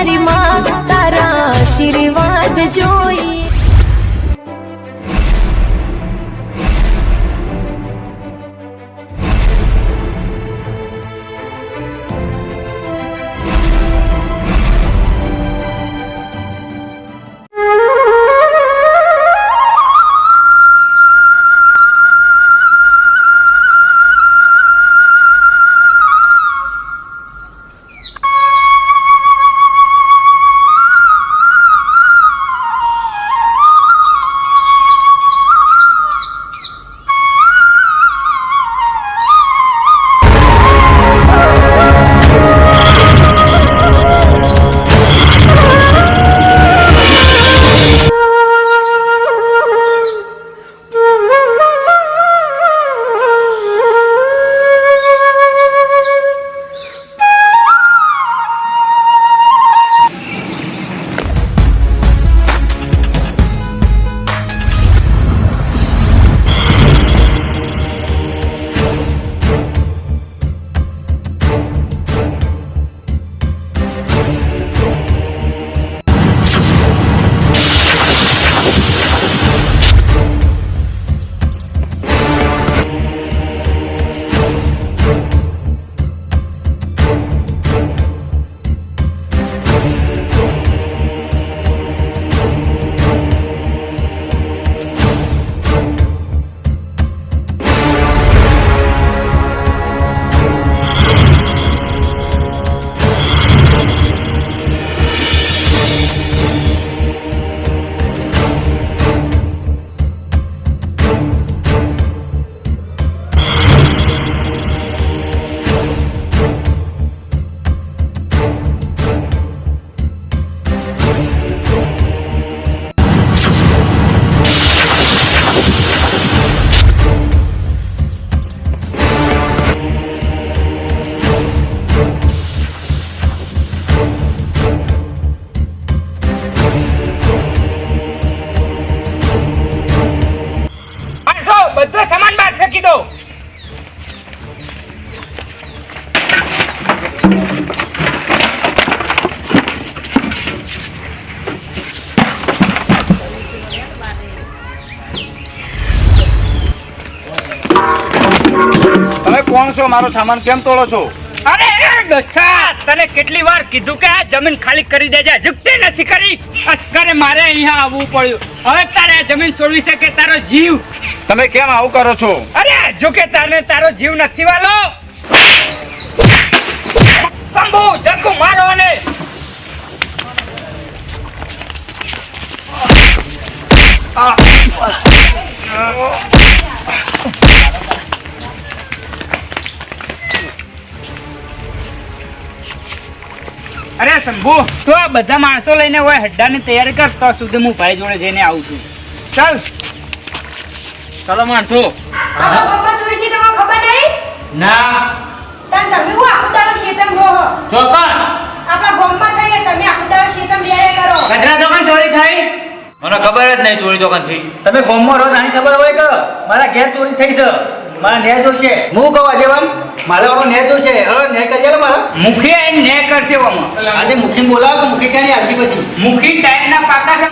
મારી માં તારા આશીર્વાદ જોઈએ. બધો સામાન બહાર ફેંકી દો. તમે કોણ છો? મારો સામાન કેમ તોડો છો? અરે દોસ્તા, તને કેટલી વાર કીધું કે આ જમીન ખાલી કરી દેજે, જુકતી નથી કરી. અસ્કરે મારે અહીંયા આવવું પડ્યું. હવે તારે આ જમીન છોડવી છે કે તારો જીવ? તમે કેમ આવું કરો છો? અરે જો કે તારે તારો જીવ નથી વાલો. શંભુ જગ્ગુ મારો ને. અરે શંભુ, તો આ બધા માણસો લઈને હોય હડ્ડાની તૈયારી કર, તો સુધી હું ભાઈ જોડે જઈને આવું છું. ચાલ ચાલો માણસો. ચોરી થી તમને ખબર નહીં? ના તમે હું આખું તારું શેતમ રહો ચોકન આપણા ગામમાં થઈએ, તમે આખું તારું શેતમ બેરે કરો. કચરા ચોકન ચોરી થઈ? મને ખબર જ નહીં ચોરી ચોકન થી. તમે ગામમાં રોજ આની ખબર હોય કે મારા ઘેર ચોરી થઈ છે, મારા ન્યાય જોશે. હું કહું આજે મારે બાબા ન્યાય જોશે. હવે ન્યાય કરીએ મારા મુખી આવીને ન્યાય કરશે. આજે મુખી બોલાવો તો મુખી ક્યાંની આવશે? પછી મુખી ટાઈમના પાકા છે.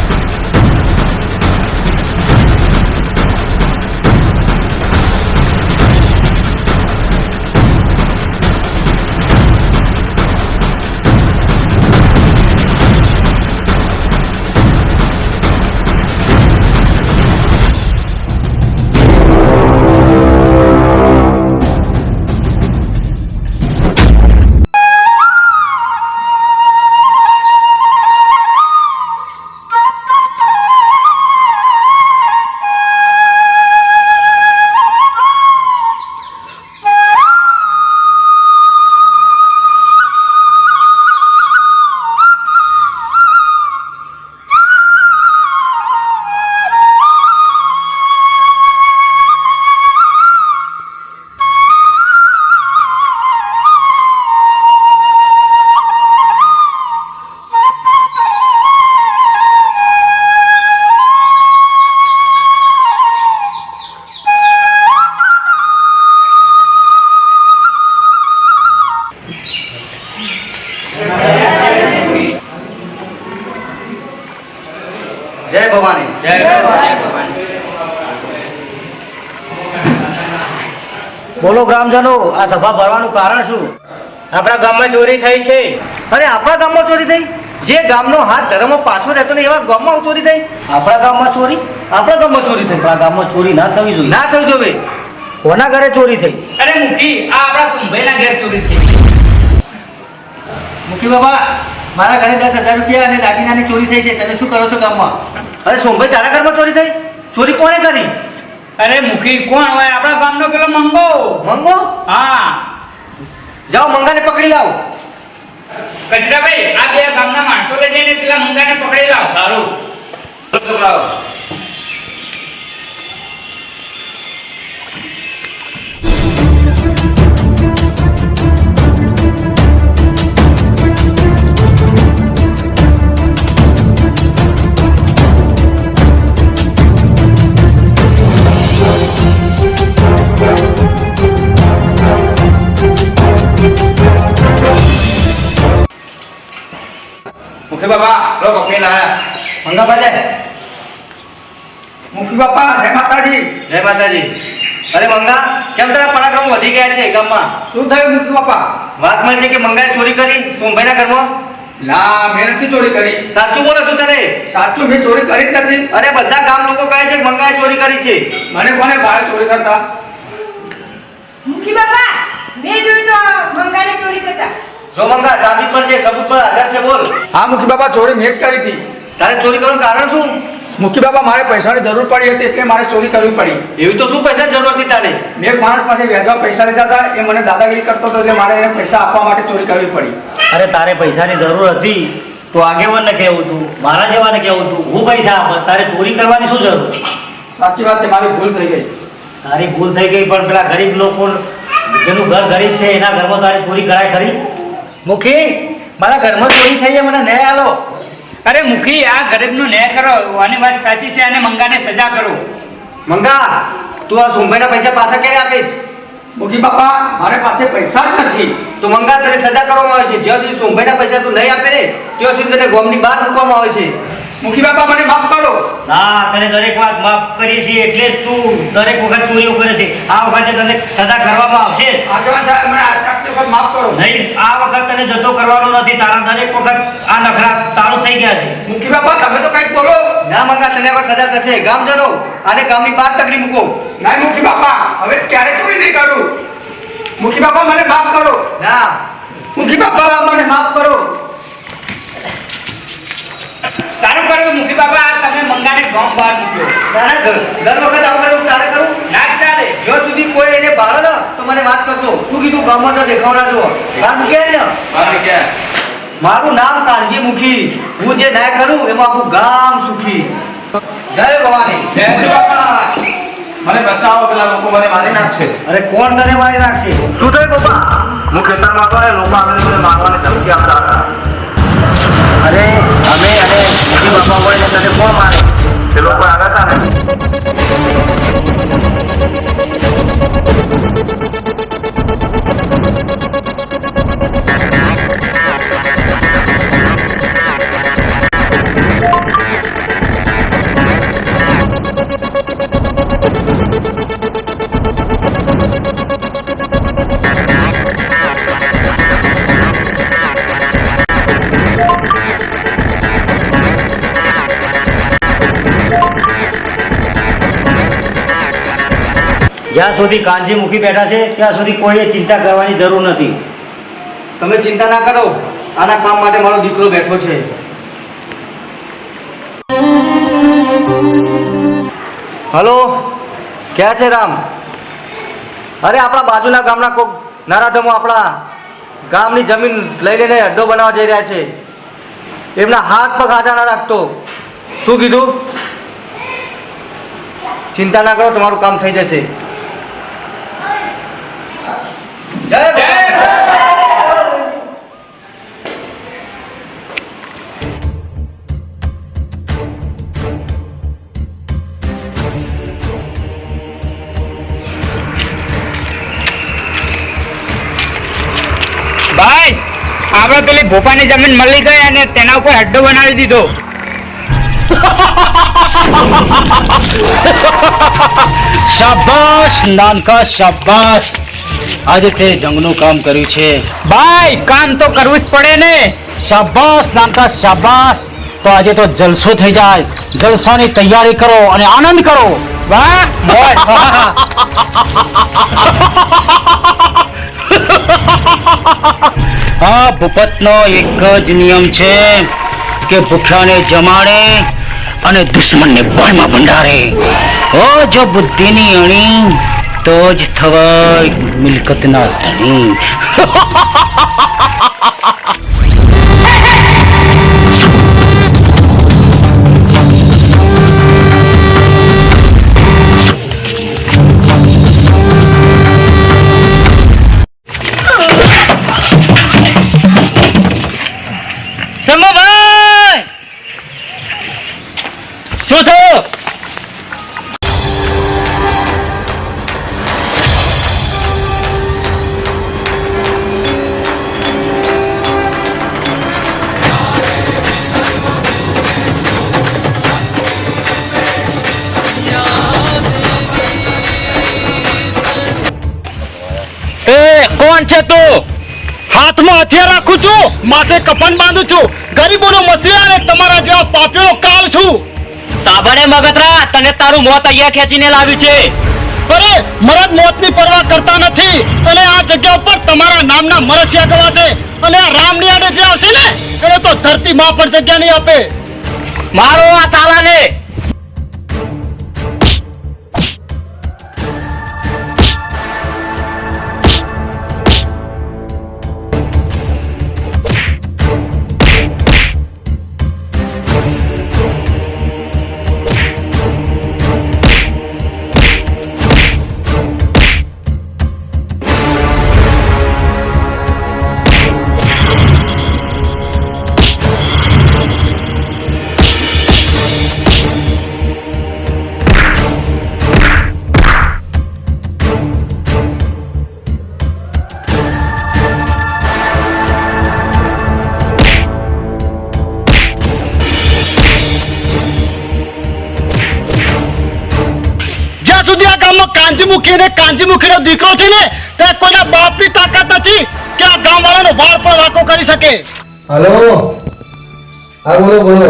જય ભવાની. બોલો ગ્રામજનો, આ સભા ભરવાનું કારણ શું? આપણા ગામમાં ચોરી થઈ છે. અરે આપણા ગામમાં ચોરી થઈ? જે ગામનો હાથ ધર્મમાં પાછો રહેતો ને એવા ગામમાં ચોરી થઈ? આપણા ગામમાં ચોરી? આપણા ગામમાં ચોરી થઈ. આપણા ગામમાં ચોરી ના થવી જોઈએ. ના થયું જોવે. કોના ઘરે ચોરી થઈ? અરે મુખી, આ આપણા સુંભાઈના ઘેર ચોરી થઈ. મુખી બાબા, મારા ઘરે 10,000 રૂપિયા અને દાગીનાની ચોરી થઈ છે. તમે શું કરો છો ગામમાં? અરે સોમભાઈ તારા ઘરમાં ચોરી થઈ? ચોરી કોણે કરી? અરે મુખી કોણ હોય? આપણા ગામનો પેલો મંગો. મંગો? હા. જાઓ મંગાને પકડી લાવો. કચરાભાઈ, આ બે ગામના માણસો લઈ જઈને પેલા મંગાને પકડી લાવ. સારું. મુખી બાપા લો પકડી લાયા. મંગા બાજે. મુખી બાપા જય માતાજી. જય માતાજી. અરે મંગા, કેમ તારા પરાક્રમ વધી ગયા છે ગામમાં? શું થયું મુખી બાપા? વાત મળી છે કે મંગાએ ચોરી કરી સોમભાઈના ઘરમાં. ના, મેં નથી ચોરી કરી. સાચું બોલો તું તને? સાચું, મેં ચોરી કરી જ નથી. અરે બધા ગામ લોકો કહે છે કે મંગાએ ચોરી કરી છે. મને કોને બહાર ચોરી કરતા? મુખી બાપા, મેં જોયું તો મંગાને ચોરી કરતા. જો મંગા સાબિત પણ છે, સબૂત પણ હાજર છે, બોલ. હા મુખી બાપા, ચોરી મેં જ કરી હતી. તારે ચોરી કરવાનું કારણ શું? મુખી બાપા, મારે પૈસાની જરૂર પડી હતી એટલે મારે ચોરી કરવી પડી. એવી તો શું પૈસાની જરૂર હતી તારે? મેં એક માણસ પાસે વ્યાજમાં પૈસા લીધા હતા. એ મને દાદાગીરી કરતો હતો એટલે મારે એને પૈસા આપવા માટે ચોરી કરવી પડી. અરે તારે પૈસાની જરૂર હતી તો આગેવાનને કહેવું હતું, મારા જેવાને કહેવું હતું. હું પૈસા આપત, તારે ચોરી કરવાની શું જરૂર? સાચી વાત છે, મારી ભૂલ થઈ ગઈ. તારી ભૂલ થઈ ગઈ, પણ પેલા ગરીબ લોકો જેનું ઘર ગરીબ છે એના ઘરમાં તારી ચોરી કરાય ખરી? મુખી, મારા ઘરમાં ચોરી થઈ છે, મને ન્યાય આલો. અરે મુખી, આ ગરીબનો ન્યાય કરો. આની વાત સાચી છે અને મંગાને સજા કરો. મંગા, તું આ સોમભાઈના પૈસા પાછા ક્યારે આપીશ? મુખી બાપા, મારે પાસે પૈસા જ નથી. તો મંગા તને સજા કરવામાં આવે છે. જ્યાં સુધી સોમભાઈના પૈસા તું નહીં આપે ને ત્યાં સુધી તને ગામની બહાર મૂકવામાં આવે છે. મુખી બાપા, મને માફ કરો. ના, તને દરેક વાત માફ કરીએ છીએ એટલે જ તું દરેક વખત ચોરીઓ કરે છે. આ વખતે તને સજા કરવામાં આવશે જ. આગેવાન સાહેબ, મને આટલી વખત માફ કરો. નહીં, આ વખત તને જતો કરવાનો નથી. તારા દરેક વખત આ નખરા ચાલુ થઈ ગયા છે. મુખી બાપા, તમે તો કંઈક બોલો. ના મંગા, તને હવે સજા થશે. ગામજનો આને ગામની બહાર તકડી મૂકો. ના મુખી બાપા, હવે ક્યારે ચોરી નહીં કરું. મુખી બાપા, મને માફ કરો. ના મુખી બાપા, મને માફ કરો. સારું કર્યું મુખી બાપા, આ તમે મંગાને ગામ બહાર મૂક્યો. ના ના, દર વખત આવું કરે એવું ચાલે કરું? ના જ ચાલે. જો સુધી કોઈ એને ભાડો ને તો મને વાત કરજો. શું કીધું? ગામમાં તો દેખાવડા જો બહાર મૂકે ને. મારું નામ કાનજી મુખી. હું જે ન્યાય કરું એમાં આખું ગામ સુખી. જય ભવાની. જય બાપા, મને બચાવો, પેલા લોકો મને મારી નાખશે. અરે કોણ તને મારી નાખશે? શું થયું પપ્પા? હું ખેતરમાં હતો ને લોકો આવીને મને મારવાની ધમકી આપતા હતા. અરે અમે અને મોટી બાપા હોય ને તને કોણ મારે? તે લોકો આવ્યા હતા ને. જ્યાં સુધી કાનજી મુખી બેઠા છે ત્યાં સુધી કોઈએ ચિંતા કરવાની જરૂર નથી. તમે ચિંતા ના કરો, આના કામ માટે મારો દીકરો બેઠો છે. હલો, ક્યાં છે રામ? અરે આપણા બાજુના ગામના કોક નારાધમો આપણા ગામની જમીન લઈ લઈને અડ્ડો બનાવવા જઈ રહ્યા છે. એમના હાથ પગ હાજર ના રાખતો. શું કીધું? ચિંતા ના કરો, તમારું કામ થઈ જશે. જય ભાઈ, આપણે પેલી ભોપાની જમીન મળી ગઈ અને તેના ઉપર અડ્ડો બનાવી દીધો. શાબાશ નાનકા શાબાશ, આજે તે જંગનું કામ કર્યું છે. ભાઈ કામ તો કરવું જ પડે ને. શાબાશ નાનકા શાબાશ, તો આજે તો જલસો થઈ જાય. જલસાની તૈયારી કરો અને આનંદ કરો. વાહ મોજ. આ ભૂપતનો એક જ નિયમ છે કે ભૂખ્યાને જમાડે અને દુશ્મનને બળમાં ભંડારે. ઓ જો બુદ્ધિની અણી તો જ થવાય મિલકતના ધણી. સમભાઈ શું થયું? એ કોણ છે તું? હાથમાં હથિયાર રાખું છું, માથે કફન બાંધું છું, ગરીબોનો મસીહા અને તમારા જેવા પાપીઓનો કાળ છું. સાંભળે મગતરા, તને તારું મોત અહીંયા ખેંચીને લાવ્યું છે. અરે મરદ મોતની પરવા કરતા નથી અને આ જગ્યા ઉપર તમારા નામના મરસિયા ગવાશે અને આ રામની આડે જે આવશે ને એને તો ધરતી માં પણ જગ્યા નહીં આપે. મારો આ સાલાને. કાંજીમુખીનો દીકરો છે ને ત્યાં કોઈના બાપની તાકાત નથી કે આ ગામવાળાનો વાળ પણ વાંકો કરી શકે. હલો, હા બોલો બોલો.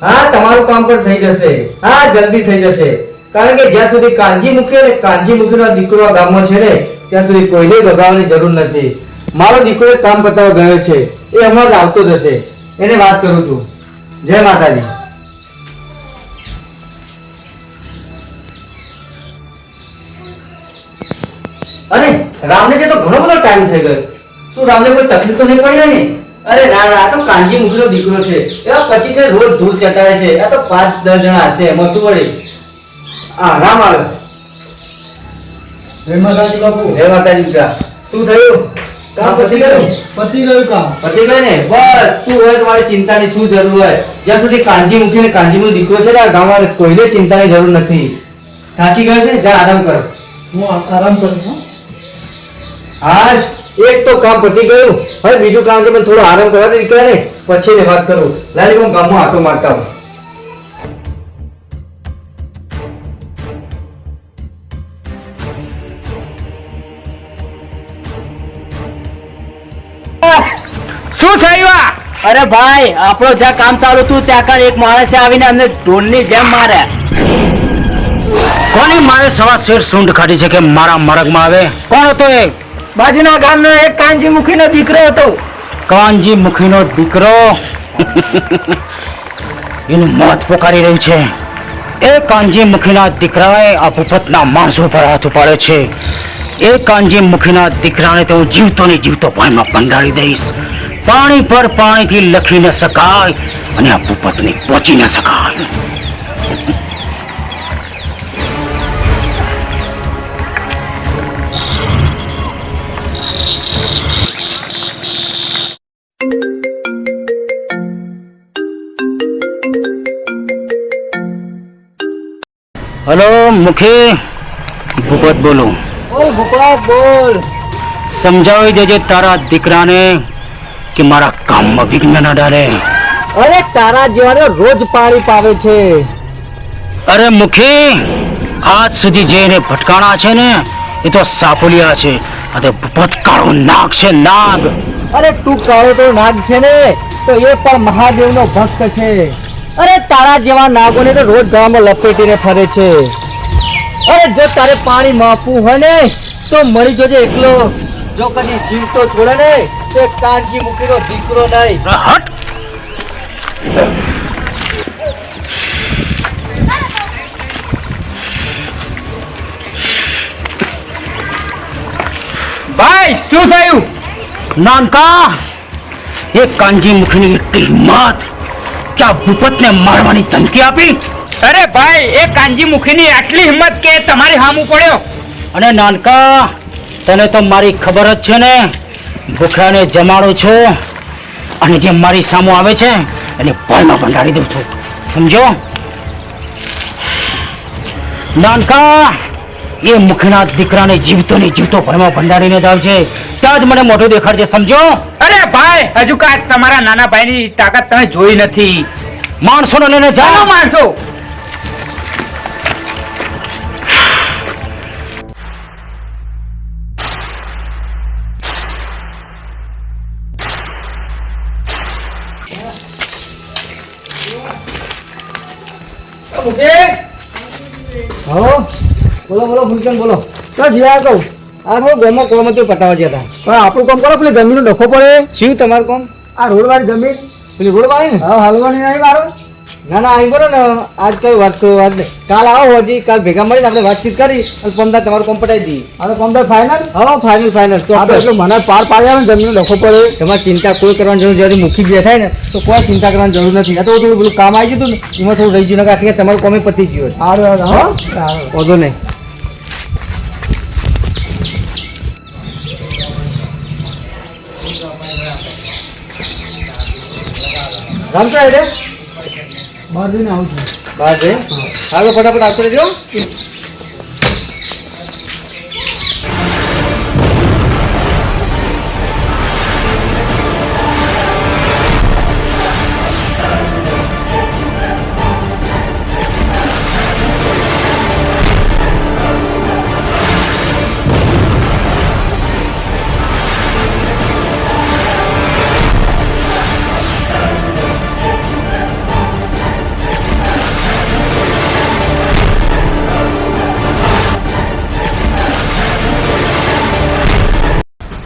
હા તમારું કામ પણ થઈ જશે. હા જલ્દી થઈ જશે, કારણ કે જ્યાં સુધી કાંજીમુખી અને કાંજીમુખીનો દીકરો આ ગામમાં છે ને ત્યાં સુધી કોઈને ગભરાવાની જરૂર નથી. મારો દીકરો એક કામ પતાવવા ગયો છે, એ હમણાં જ આવતો જ હશે. એને વાત કરું છું. જય માતાજી. અરે રામને જે તો ઘણો બધો ટાઈમ થઈ ગયો. શું રામને કોઈ તકલીફ તો નહીં પડી ને? અરે ના ના, આ તો કાંજીમુખીનો દીકરો છે. એવા 25 ને રોજ ધૂળ ચટાડે છે. આ તો 5-10 જણા હશે, એમાં શું વળી. હા રામ આવે. જય માતાજી બાપુ. જય માતાજી બેટા. શું થયું? કામ પતી ગયું? પતી ગયું કામ. પતી ગયું ને? બસ તું હોય તો મારી ચિંતાની શું જરૂર હોય. જ્યાં સુધી કાંજીમુખી ને કાંજીમુખીનો દીકરો છે ને આ ગામમાં કોઈને ચિંતાની જરૂર નથી. થાકી ગયો છે, જા આરામ કર. હું આરામ કરું છું. હા એક તો કામ પતી ગયું, હવે બીજું કામ છે પણ થોડો આરામ કરવા દે દીકરાને, પછી ને વાત કરું. લાલી હું ગામમાં આટો મારતા હું. શું થયું આ? અરે ભાઈ આપણો જ્યાં કામ ચાલુ હતું ત્યાં કાં એક માણસે આવીને અમને ઢોલની જેમ માર્યા. કોની મારે સવા શેર સૂંઢ કાઢી છે કે મારા મરગમાં આવે? કોણ હતો એ? બાજુના ગામનો એક કાંજીમુખીનો દીકરો હતો. કાંજીમુખીનો દીકરો? એનું મોત પોકારી રહ્યું છે. એ કાંજીમુખીના દીકરાએ આ ભૂપતના માણસો પર હાથ ઉપાડે છે. એ કાંજીમુખીના દીકરાને તો હું જીવતો ને જીવતો પાણીમાં પંડાળી દઈશ. પાણી પર પાણીથી લખી ન શકાય અને આ ભૂપતને પહોંચી ન શકાય. હલો મુખી, ભૂપત બોલો. ઓ ભૂપત બોલ. સમજાવી દેજે તારા દીકરાને કે મારા કામમાં વિઘ્ન ન ડાલે. અરે તારા જેવાને રોજ પાણી પાવે છે. અરે મુખી, આજ સુધી જે એને ભટકાણા છે ને એ તો સાપોલિયા છે, અને ભટકાળો નાગ છે, નાગ. અરે તું કાળો તો નાગ છે ને, તો એ પણ મહાદેવનો ભક્ત છે. અરે તારા જેવા નાગોને તો રોજ ગામમાં લપેટીને ફરે છે. અરે જો તારે પાણી માપવું હોય ને તો મરી જોજે એકલો. જો કદી જીવ તો છોડે ને તો એક કાનજી મૂકીનો દીકરો નહીં. હટ. ભાઈ શું થયું? નાનકા, એ કાનજી મુખીની એટલી હિંમત કે આ ભૂપતને મારવાની ધમકી આપી. અરે ભાઈ, એ કાનજી મુખીની આટલી હિંમત કે તમારી સામું પડ્યો. અને નાનકા, તને તો મારી ખબર જ છે ને, ભૂખ્યાને જમાડું છું અને જે મારી સામું આવે છે એને ભયમાં ભંડારી દઉં છું, સમજો? નાનકા, એ મુખના દીકરાને જીવતો ને જીવતો ભયમાં ભંડારીને જાવ છે, ત્યાં જ મને મોઢું દેખાડજે, સમજો? અરે ભાઈ, હજુ કાંઈ તમારા નાના ભાઈની તાકાત તમે જોઈ નથી. માણસોને લઈને ચાલો જાઓ. માણસો. હો બોલો બોલો ભૂલચંદ બોલો. તો જીવા કહું આ થોડું ગામમાં કોમ હતું પતાવા ગયા હતા. પણ આપણું કામ કરો, પેલી જમીનનો ડખો પડે. શું તમારું કામ? આ રોડવાળી જમીન, પેલી રોડવાળી ને? હા, હાલવાની નહીં મારો. ના ના અહીં બોલો ને, આજ કઈ વાત તો આજ નહીં. કાલ આવો હજી, કાલ ભેગા મળીને આપણે વાતચીત કરી અને 15 તમારું કામ પટાવી દઈએ. હવે 15 ફાઇનલ? હા ફાઇનલ ફાઇનલ. તો એટલે મને પાર પાડ્યા ને જમીનનો ડખો પડે. તમારે ચિંતા કોઈ કરવાની જરૂર, જ્યારે મુખી બેઠાય ને તો કોઈ ચિંતા કરવાની જરૂર નથી. આ તો થોડું પેલું કામ આવી ગયું ને, એમાં થોડું રહી ગયું ને, તમારું કામે પતી ગયું. સારું હા, વાંધો નહીં. રામતા એટલે બહાર જઈને આવું છું. બહાર જઈ હાલો ફટાફટ આવતો રહેજો.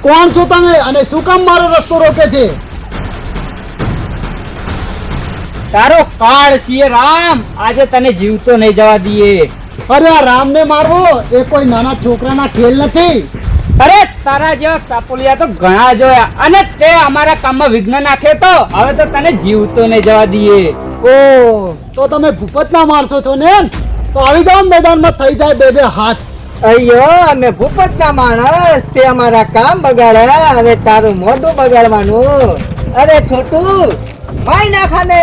કોણ છો તમે અને શું કામ મારો રસ્તો રોકે છે? તારો કાળ છીએ રામ, આજે તને જીવતો નહીં જવા દઈએ. અરે આ રામને મારવો એ કોઈ નાના છોકરાના ખેલ નથી. અરે તારા જેવા સાપોલિયા તો ઘણા જોયા, અને તે અમારા કામમાં વિઘ્ન નાખે તો હવે તો તને જીવતો નહીં જવા દઈએ. ઓ તો તમે ભૂપતના માણસો છો ને? તો આવી જાઓ મેદાનમાં, થઈ જાય બે બે હાથ. અయ్యో અમે ભૂપતના માણસ, તે અમારા કામ બગાડ્યા, હવે તારું મોઢું બગાડવાનું. અરે છોટું માઈ નાખાને.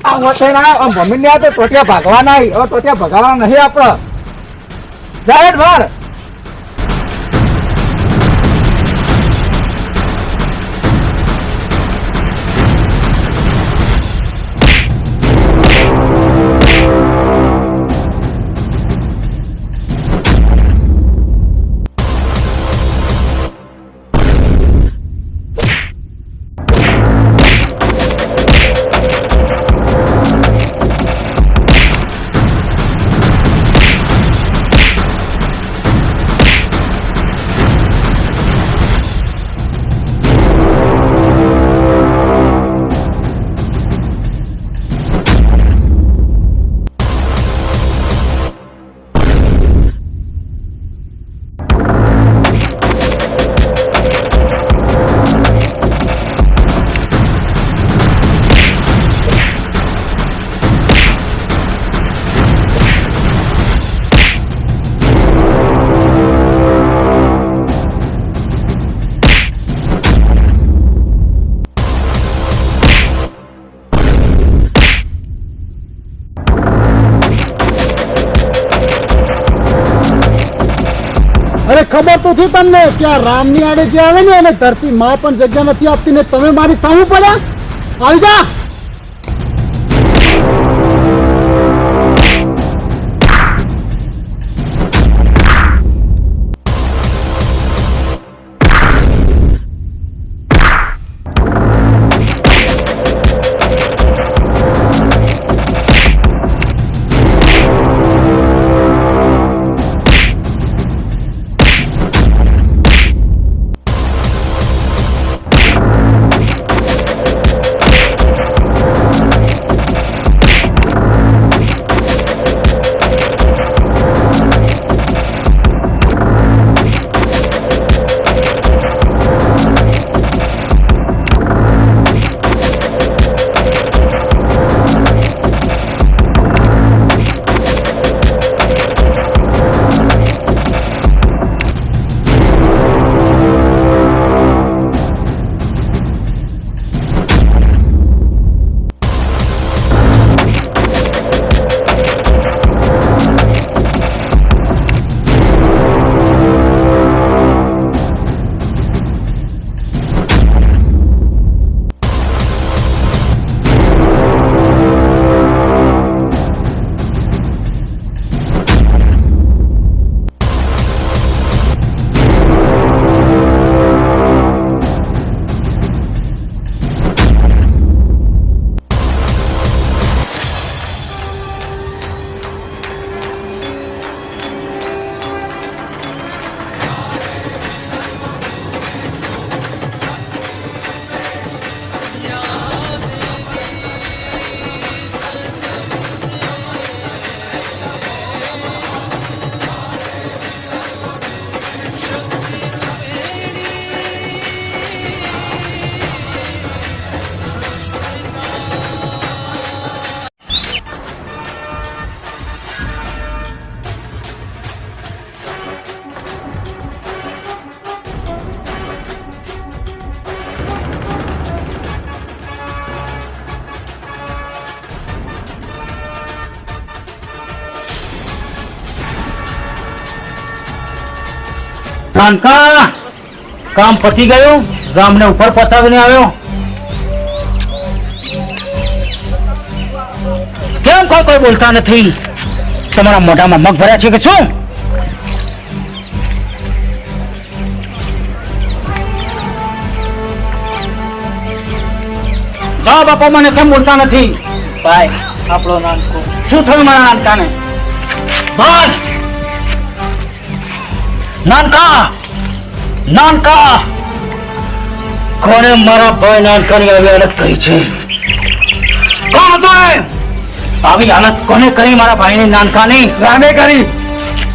આ વસેના આમ ભમીને આ તો ટોટિયા ભાગવાના, હવે ટોટિયા ભગાડવાના નહીં આપણે. ડાયરેક્ટ વાર તો છે તમને કે આ રામની આડે જે આવે ને એને ધરતી માં પણ જગ્યા નથી આપતી ને તમે મારી સામે પડ્યા. આવી જા. નાનકા કામ પતી ગયું. ગામને ઉપર પચાવીને આવ્યો. કેમ કોઈ બોલતા નથી? તમારા મોઢામાં મગ ભર્યા છે કે શું? જાઓ બાપા, મને કેમ બોલતા નથી? ભાઈ આપણો નાનકો શું થયું મારા નાનકાને? બોલ નાનકા. નાનકા કોણે મારા ભાઈ નાનકાની આવી હાલત કરી છે? કોણ હતો એ? આવી હાલત કોને કરી મારા ભાઈની નાનકાની? રામે કરી.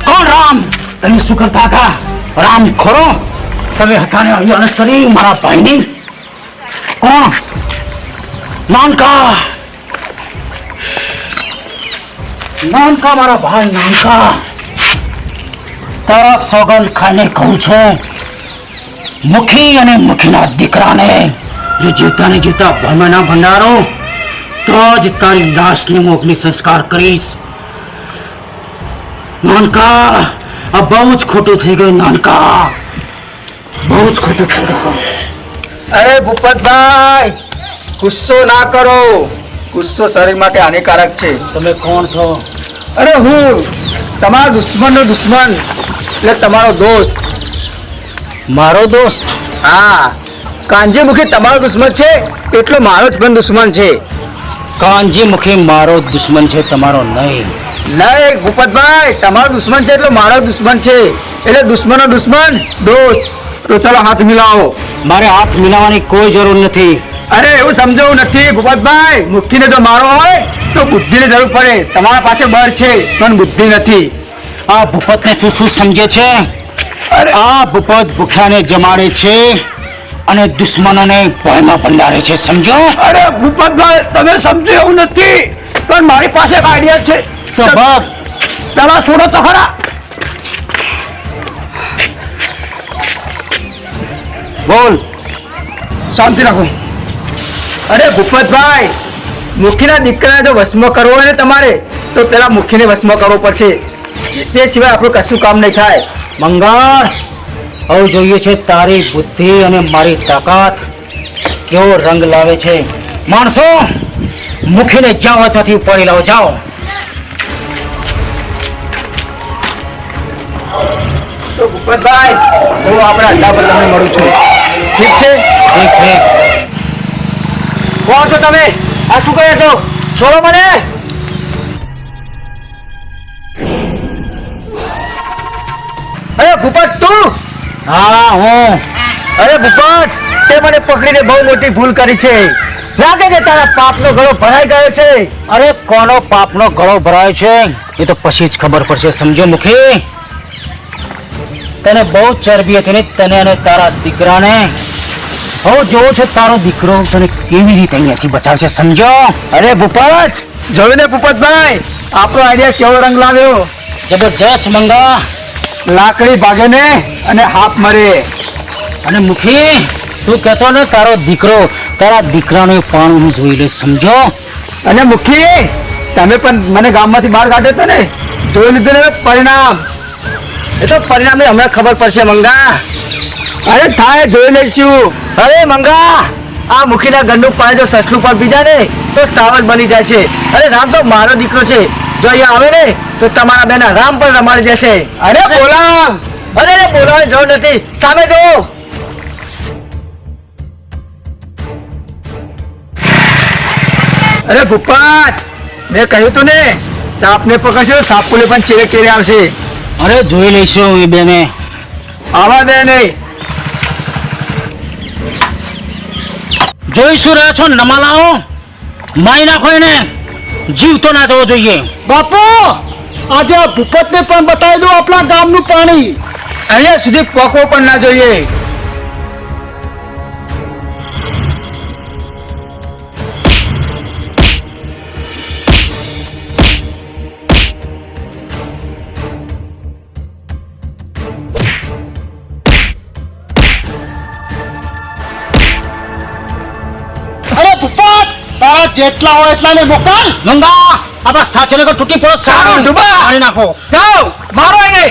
કોણ રામ? તમે શું કરતા હતા? રામ ખરો તમે હતા ને આવી હાલત કરી મારા ભાઈની? કોણ? નાનકા. નાનકા મારા ભાઈ નાનકા. તારા સોગંદ ખાઈને કહું છું, મુખી અને મુખીના દીકરાને જો જીવતા ને જીવતા ભણવાના ભંડારો તો જ તારી લાશને હું અગ્નિ સંસ્કાર કરીશ. નાનકા આ બહુ જ ખોટું થઈ ગયું. નાનકા બહુ જ ખોટું થઈ ગયું. અરે ભૂપતભાઈ, ગુસ્સો ના કરો. ગુસ્સો શરીર માટે હાનિકારક છે. તમે કોણ છો? અરે હું તમારા દુશ્મનનો દુશ્મન, એટલે તમારો દોસ્ત. મારો દોસ્ત? હા, કાંજી મુખી તમારો દુશ્મન છે એટલો મારો જ પણ દુશ્મન છે. કાનજી મુખી મારો દુશ્મન છે, તમારો નહીં. નહીં ભૂપતભાઈ, તમારો દુશ્મન છે એટલો મારો દુશ્મન છે. એટલે દુશ્મનનો દુશ્મન દોસ્ત. તો ચાલો હાથ મિલાવો. મારે હાથ મિલાવવાની કોઈ જરૂર નથી. અરે એવું સમજાવું નથી ભૂપતભાઈ. મુઠ્ઠીને જો મારો હોય તો બુદ્ધિની જરૂર પડે. તમારા પાસે બળ છે પણ બુદ્ધિ નથી. આ ભૂપતને તું શું સમજે છે? આ ભૂપત ભૂખ્યાને જમાડે છે અને દુશ્મનોને ભયમાં ભંડારે છે, સમજો? અરે ભૂપતભાઈ, તમે સમજો એવું નથી, પણ મારી પાસે એક આઈડિયા છે. તો બસ પેલા છોડો તો ખરા. બોલ. શાંતિ રાખો. અરે ભૂપતભાઈ, મુખીના દીકરાને જો વશમાં કરવો હોય ને તમારે, તો પેલા મુખીને વશમાં કરવો પડશે. તે સિવાય આપણું કશું કામ નહીં થાય. મંગળ, હવે જોઈએ છે તારી બુદ્ધિ અને મારી તાકાત કેવો રંગ લાવે છે. માણસો મુખીને જાઓ ત્યાંથી ઉપાડી લાવો, જાઓ. તો ભૂપતભાઈ હું આપણા અડ્ડા પર તમને મળું છું. ઠીક છે? ઠીક ઠીક. કોણ છો તમે? આ શું કહે છો? છોડો મને. અરે ભૂપત તું? હા હું. અરે ભૂપત, તે મને પકડીને બહુ મોટી ભૂલ કરી છે. લાગે છે તારા પાપનો ગળો ભરાઈ ગયો છે. અરે કોનો પાપનો ગળો ભરાય છે એ તો પછી જ ખબર પડશે. સમજો મુખી, તને બહુ ચરબી હતી ને તને અને તારા દીકરાને. હવે જોવો છો તારો દીકરો તને કેવી રીતે અહીંયાથી બચાવે છે, સમજો. અરે ભૂપત, જોયું ને ભૂપતભાઈ, આપણો આઈડિયા કેવો રંગ લાવ્યો. જબરજસ્ત મંગા. લાકડી ભાગે ને અને હાથ મરે. અને મુખી, તું કહેતો ને તારો દીકરો, તારા દીકરાનું પણ હું જોઈ લઈશ, સમજો. અને મુખી, તમે પણ મને ગામમાંથી બહાર કાઢ્યો હતો ને, જોઈ લીધું ને પરિણામ. એ તો પરિણામે હમણાં ખબર પડશે મંગા. અરે થાય, જોઈ લઈશું. અરે મંગા, આ મુખીના ઘરનું પાણી જો સસલું પર પી જાય ને તો સાવજ બની જાય છે. અરે રામ તો મારો દીકરો છે, જો અહીંયા આવે ને તો તમારા બેના રામ પણ રમાડી દેશે. અરે બોલાવ. અરે બોલાવવાની જરૂર નથી, સામે જો. અરે ભૂપત, મેં કહ્યું તું ને, સાપને પકડશો સાપુલે પણ ચેરે કેરે આવશે. અરે જોઈ લઈશું એ બેને. આવા દે નહીં. જોઈશું રહ્યા છો નમાલાઓ, મારી નાખો એને, જીવતો ના થવો જોઈએ. બાપુ, આજે આ ભૂપતને પણ બતાવી દો આપણા ગામનું પાણી. અહીંયા સુધી પકવો પણ ના જોઈએ. અરે ભૂપત, તારા જેટલા હોય એટલાને મોકલ. મંગા, આપણા સાચોને કો તૂટી પડો, સારું, ડૂબા. મારી નાખો. જાઓ, મારો એને.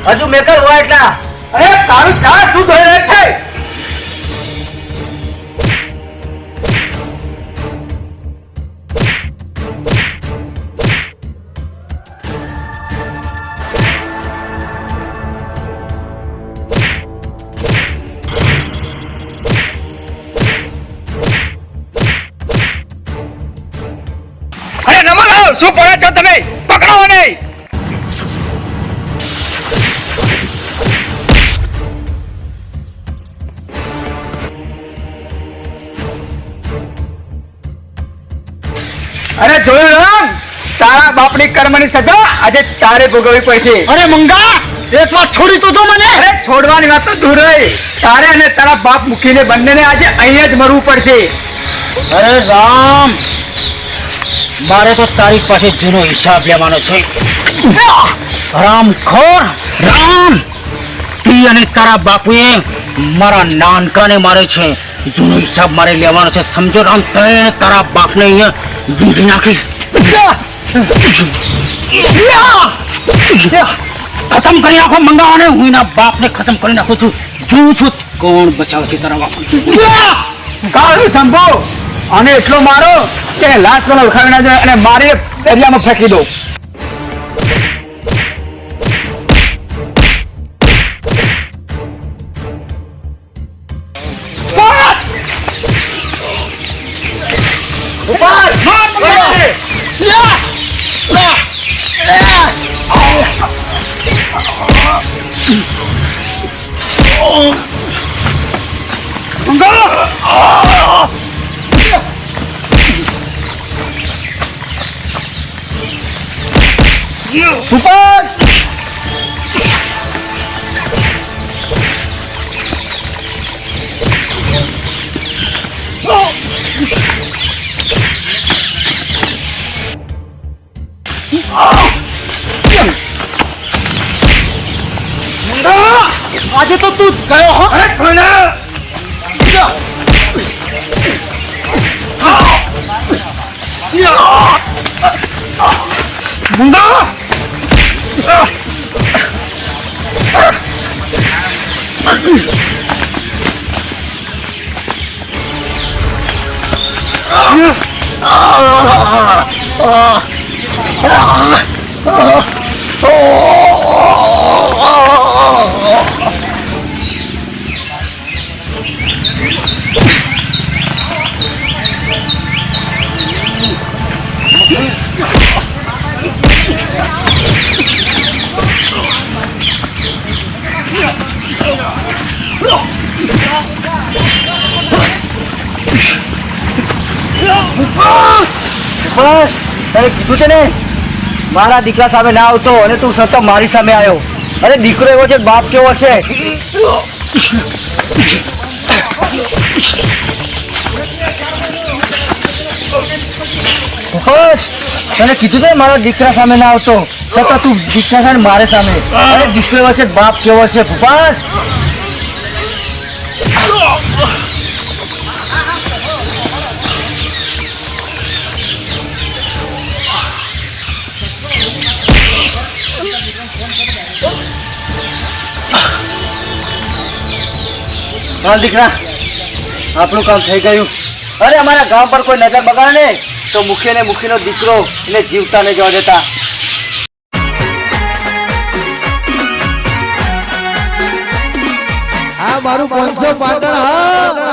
હજુ મેકલ હોય એટલા. અરે તારું ચા શું થઈ રહ્યું છે? અરે નમો શું પડે છો તમે? પકડો નહીં. અરે જોયું રામ, તારા બાપની કર્મની સજા આજે તારે ભોગવવી પડશે. અરે મંગા, એક વાર છોડી તો દો મને. અરે છોડવાની વાત તો દૂર રહી, તારે અને તારા બાપ મૂકીને બંનેને આજે અહીંયા જ મરવું પડશે. અરે રામ, મારે તો તારી પાસે જૂનો હિસાબ લેવાનો છે. રામખોર રામ, તી અને તારા બાપુએ મારા નાનકાને મારે છે. જૂનો હિસાબ મારે લેવાનો છે, સમજો રામ. તે તારા બાપને અહીંયા દૂધી નાખીશ. ખતમ કરી નાખો મંગાવાને. હું એના બાપને ખતમ કરી નાખું છું. જોઉં છું કોણ બચાવે છે તારા બાપ. કાળું સંભો અને એટલો મારો કે લાશ પણ ઉખાવી ના જાય અને મારી દરિયામાં ફેંકી દો. આજે તો તું ગયો હો અરે ખોલા મુંડા બસ તને કીધું છે ને મારા દીકરા સામે ના આવતો અને તું સતત મારી સામે આવ્યો. અરે દીકરો એવો છે, બાપ કેવો છે. બસ તને કીધું છે મારા દીકરા સામે ના આવતો, સતત તું દીકરા સામે મારે સામે. અરે દીકરો એવો છે, બાપ કેવો છે. બસ હા દીકરા, આપણું કામ થઈ ગયું. અરે અમારા ગામ પર કોઈ નજર બગાડે ને તો મુખી ને મુખીનો દીકરો એને જીવતા નહીં જવા દેતા. આ મારું 500 પાટણ હા